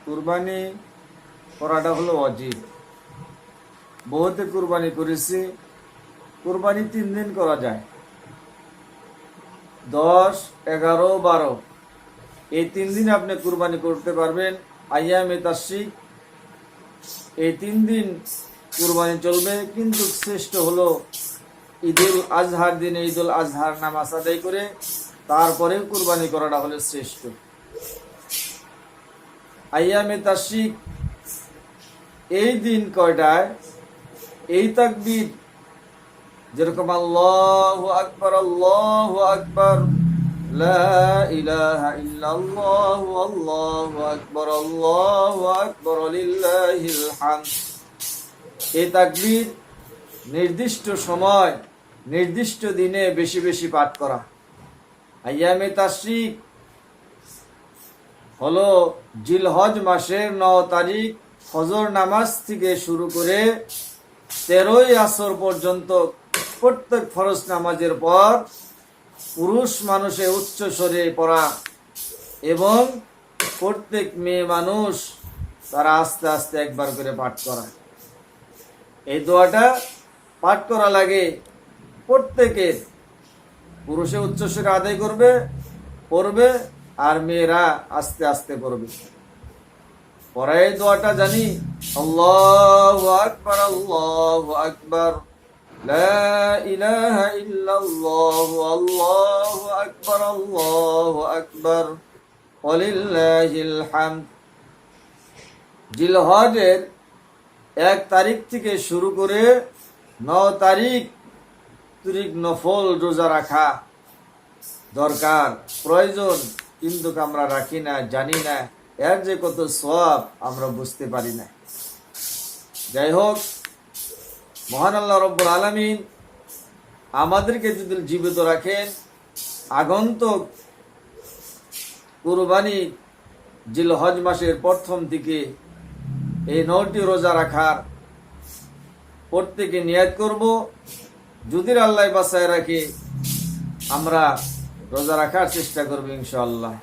কুরবানি করাটা হলো ওয়াজিব। বহুতে কুরবানি করেছে। কুরবানি 3 দিন করা যায়, 10, 11, 12 এই 3 দিন আপনি কুরবানি করতে পারবেন। আইয়ামে তাশরিক এই 3 দিন কুরবানি চলবে, কিন্তু শ্রেষ্ঠ হলো ঈদুল আজহার দিনে ঈদুল আজহার নামাজ আদায় করে তারপরে কুরবানি করাটা হলো শ্রেষ্ঠ। আইয়ামে তাশরিক এই দিন কয়টায় এই তাকবীর, যেরকম আল্লাহু আকবার আল্লাহু আকবার, লা ইলাহা ইল্লাল্লাহু আল্লাহু আকবার লিল্লাহিল হামদ, এই তাকবীর নির্দিষ্ট সময় নির্দিষ্ট দিনে বেশি বেশি পাঠ করা। আইয়ামে তাশরিক হলো জিলহজ মাসের 9 তারিখ ফজর নামাজ থেকে শুরু করে 13ই আসর পর্যন্ত প্রত্যেক ফরজ নামাজের পর পুরুষ মানুষে উচ্চ স্বরে পড়া এবং প্রত্যেক মেয়ে মানুষ তারা আস্তে আস্তে একবার করে পাঠ করা। এই দোয়াটা পাঠ করা লাগে প্রত্যেকের। পুরুষে উচ্চ স্বরে আদায় করবে, পড়বে, আর মেয়েরা আস্তে আস্তে পড়বে। পরে এই দোয়াটা জানি, আল্লাহু আকবার লা ইলাহা ইল্লাল্লাহু আল্লাহু আকবার ওয়ালিল্লাহিল হামদ। জিলহজের 1 তারিখ থেকে শুরু করে 9 তারিখ নফল রোজা রাখা দরকার, প্রয়োজন, কিন্তু আমরা রাখি না, জানি না এর যে কত সওয়াব আমরা বুঝতে পারি না। যাই হোক, মহান আল্লাহ রব্বুল আলামিন আমাদেরকে যদি জীবিত রাখেন, আগন্তুক কুরবানি জিলহজ মাসের প্রথম দিকে এই 9টি রোজা রাখার প্রত্যেকে নিয়ত করব। যদি আল্লাহ বাঁচায় রাখে আমরা রোজা রাখার চেষ্টা করব ইনশাআল্লাহ।